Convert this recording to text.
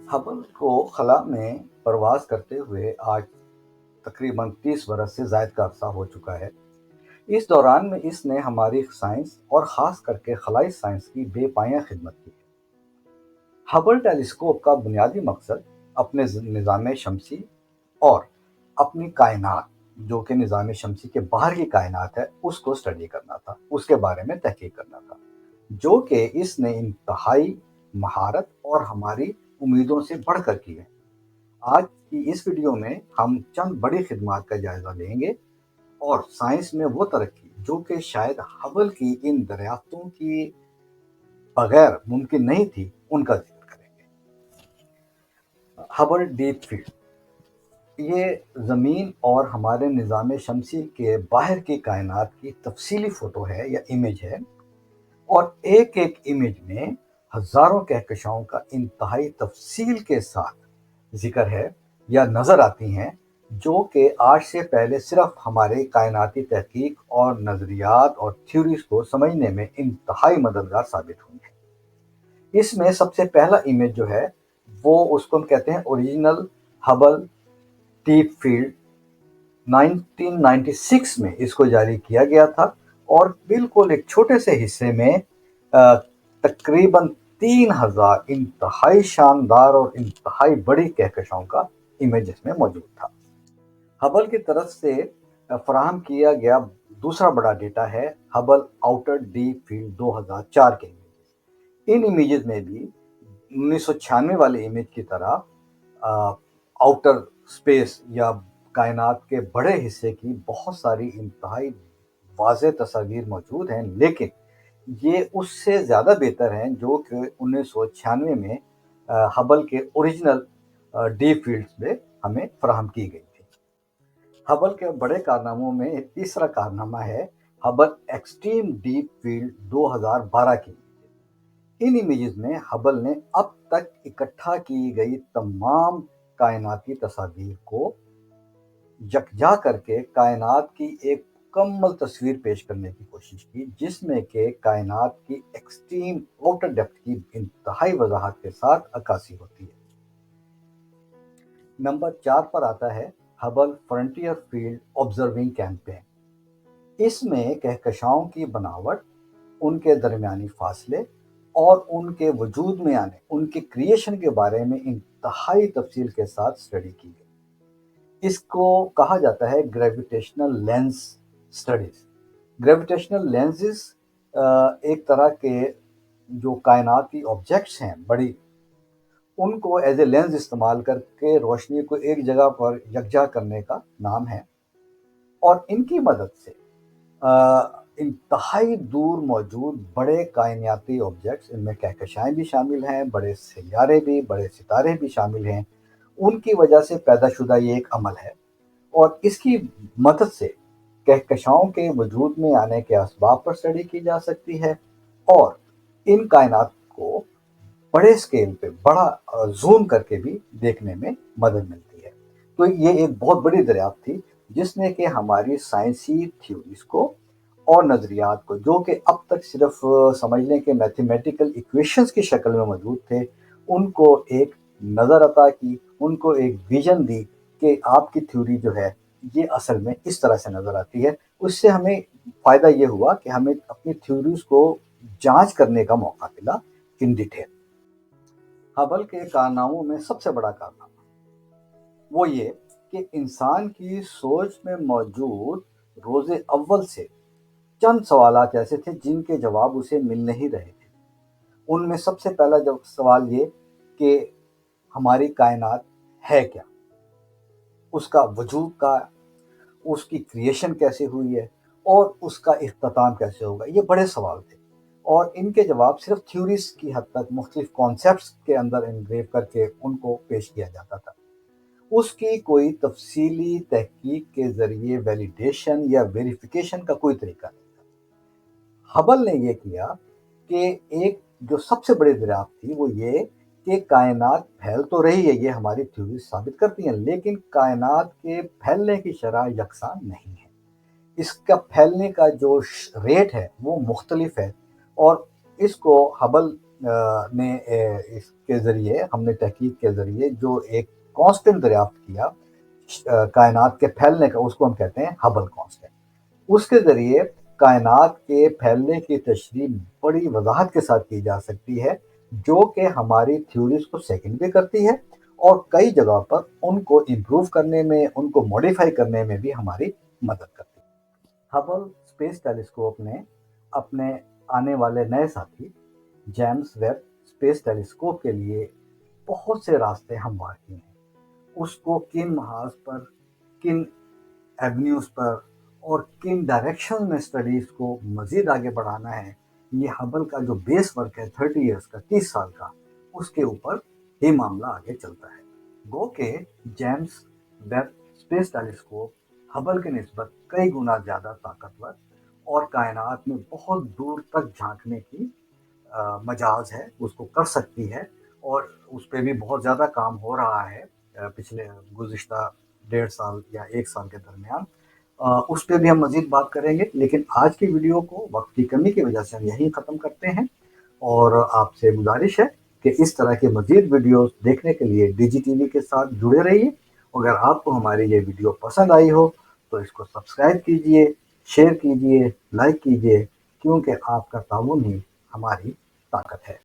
Hubble को खला में परवाज़ करते हुए आज तकरीबन 30 बरस से ज़ायद का अरसा हो चुका है। इस दौरान में इसने हमारी साइंस और ख़ास करके खलाई साइंस की बेपाया खिदमत की है। हबल टेलीस्कोप का बुनियादी मकसद अपने निज़ाम शमसी और अपनी कायनात, जो कि निज़ाम शमसी के बाहर की कायनात है, उसको स्टडी करना था, उसके बारे में तहकीक करना था, जो कि इसने इंतहाई महारत और हमारी उम्मीदों से बढ़कर की है। आज की इस वीडियो में हम चंद बड़ी खिदमात का जायजा लेंगे और साइंस में वो तरक्की जो कि शायद हबल की इन दरियाफ्तों की बगैर मुमकिन नहीं थी, उनका जिक्र करेंगे। हबल डीप फील्ड ये ज़मीन और हमारे निज़ाम शमसी के बाहर की कायनात की तफसीली फ़ोटो है या इमेज है, और एक एक इमेज में हज़ारों कहकशाओं का इंतहाई तफसील के साथ ज़िक्र है या नज़र आती हैं, जो कि आज से पहले सिर्फ हमारे कायनाती तहकीक और नज़रियात और थ्योरीज को समझने में इंतहाई मददगार साबित हुई है। इसमें सबसे पहला इमेज जो है, वो उसको हम कहते हैं ओरिजिनल हबल डीप फील्ड। 1996 में इसको जारी किया गया था और बिल्कुल एक छोटे से हिस्से में तकरीबन 3000 इंतहाई शानदार और इंतहाई बड़ी कहकशाओं का इमेज इसमें मौजूद था। हबल की तरफ से फराहम किया गया दूसरा बड़ा डेटा है हबल आउटर डीप फील्ड 2004 के इमेज। इन इमेजेस में भी 1996 वाले इमेज की तरह आउटर स्पेस या कायनात के बड़े हिस्से की बहुत सारी इंतहाई वाज़ेह तस्वीर मौजूद हैं, लेकिन ये उससे ज़्यादा बेहतर हैं जो कि 1996 में हबल के ओरिजिनल डीप फील्ड्स में हमें फराहम की गई थी। हबल के बड़े कारनामों में एक तीसरा कारनामा है हबल एक्सट्रीम डीप फील्ड 2012 की। इन इमेजेस में हबल ने अब तक इकट्ठा की गई तमाम कायनाती तस्वीर को यकजा करके कायनात की एक मुकम्मल तस्वीर पेश करने की कोशिश की, जिसमें के कायनात की एक्सट्रीम आउटर डेप्थ की इंतहाई वजाहत के साथ अक्कासी होती है। नंबर 4 पर आता है Hubble frontier field observing campaign. इसमें कहकशाओं की बनावट, उनके दरमियानी फासले और उनके वजूद में आने, उनके क्रिएशन के बारे में इंतहाई तफसील के साथ स्टडी की गई। इसको कहा जाता है gravitational lens studies. Gravitational lenses एक तरह के जो कायनाती ऑब्जेक्ट्स हैं बड़ी, उनको एज ए लेंस इस्तेमाल करके रोशनी को एक जगह पर यकजा करने का नाम है, और इनकी मदद से इंतहाई दूर मौजूद बड़े कायनाती ऑब्जेक्ट्स, इनमें कहकशाएं भी शामिल हैं, बड़े सैयारे भी, बड़े सितारे भी शामिल हैं, उनकी वजह से पैदाशुदा ये एक अमल है, और इसकी मदद से कहकशाओं के वजूद में आने के असबाब पर स्टडी की जा सकती है, और इन कायनात को बड़े स्केल पे बड़ा ज़ूम करके भी देखने में मदद मिलती है। तो ये एक बहुत बड़ी दरियाफ्त थी, जिसने कि हमारी साइंसी थ्योरीज को और नज़रियात को, जो कि अब तक सिर्फ समझ लें कि मैथमेटिकल इक्वेशंस की शक्ल में मौजूद थे, उनको एक नज़र अता की, उनको एक विजन दी कि आपकी थ्योरी जो है ये असल में इस तरह से नज़र आती है। उससे हमें फ़ायदा ये हुआ कि हमें अपनी थ्योरीज को जांच करने का मौका मिला इन डिटेल। हबल के कारनामों में सबसे बड़ा कारनामा वो ये कि इंसान की सोच में मौजूद रोज़े अव्वल से चंद सवालात ऐसे थे जिनके जवाब उसे मिल नहीं रहे थे। उनमें सबसे पहला जब सवाल ये कि हमारी कायनात है क्या, उसका वजूद का, उसकी क्रिएशन कैसे हुई है और उसका इख्तिताम कैसे होगा। ये बड़े सवाल थे, और इनके जवाब सिर्फ थ्योरीज की हद तक मुख्तलिफ कॉन्सेप्ट्स के अंदर इनग्रेव करके उनको पेश किया जाता था। उसकी कोई तफसीली तहकीक के ज़रिए वैलिडेशन या वेरिफिकेशन का कोई तरीका नहीं था। हबल ने ये किया कि एक जो सबसे बड़ी दरियाफ्त थी वो ये कि कायनात फैल तो रही है, ये हमारी थ्योरी साबित करती हैं, लेकिन कायनात के फैलने की शरह यकसान नहीं है। इसका फैलने का जो रेट है वो मुख्तलिफ है, और इसको हबल نے اس کے ذریعے ہم نے تحقیق کے ذریعے جو ایک کانسٹنٹ دریافت کیا کائنات کے پھیلنے کا، اس کو ہم کہتے ہیں ہبل کانسٹنٹ۔ اس کے ذریعے کائنات کے پھیلنے کی تشریح بڑی وضاحت کے ساتھ کی جا سکتی ہے، جو کہ ہماری تھیوریز کو سیکنڈ بھی کرتی ہے اور کئی جگہ پر ان کو امپروو کرنے میں، ان کو موڈیفائی کرنے میں بھی ہماری مدد کرتی ہے۔ ہبل اسپیس ٹیلیسکوپ نے اپنے آنے والے نئے ساتھی جیمز ویب اسپیس ٹیلیسکوپ کے لیے بہت سے راستے ہموار کیے ہیں۔ اس کو کن محاذ پر، کن ایونیوز پر اور کن ڈائریکشن میں اسٹڈیز کو مزید آگے بڑھانا ہے، یہ ہبل کا جو بیس ورک ہے 30 ایئرس کا، 30 سال کا، اس کے اوپر ہی معاملہ آگے چلتا ہے۔ گو کہ James Webb space telescope Hubble کے نسبت کئی گنا زیادہ طاقتور اور کائنات میں بہت دور تک جھانکنے کی مجاز ہے، اس کو کر سکتی ہے، اور اس پہ بھی بہت زیادہ کام ہو رہا ہے پچھلے گزشتہ 1.5 سال یا 1 سال کے درمیان۔ اس پہ بھی ہم مزید بات کریں گے، لیکن آج کی ویڈیو کو وقت کی کمی کی وجہ سے ہم یہیں ختم کرتے ہیں، اور آپ سے گزارش ہے کہ اس طرح کے مزید ویڈیوز دیکھنے کے لیے ڈی جی ٹی وی کے ساتھ جڑے رہیے۔ اگر آپ کو ہماری یہ ویڈیو پسند آئی ہو تو اس کو سبسکرائب کیجئے، شیئر کیجئے، لائک کیجئے، کیونکہ آپ کا تعاون ہی ہماری طاقت ہے۔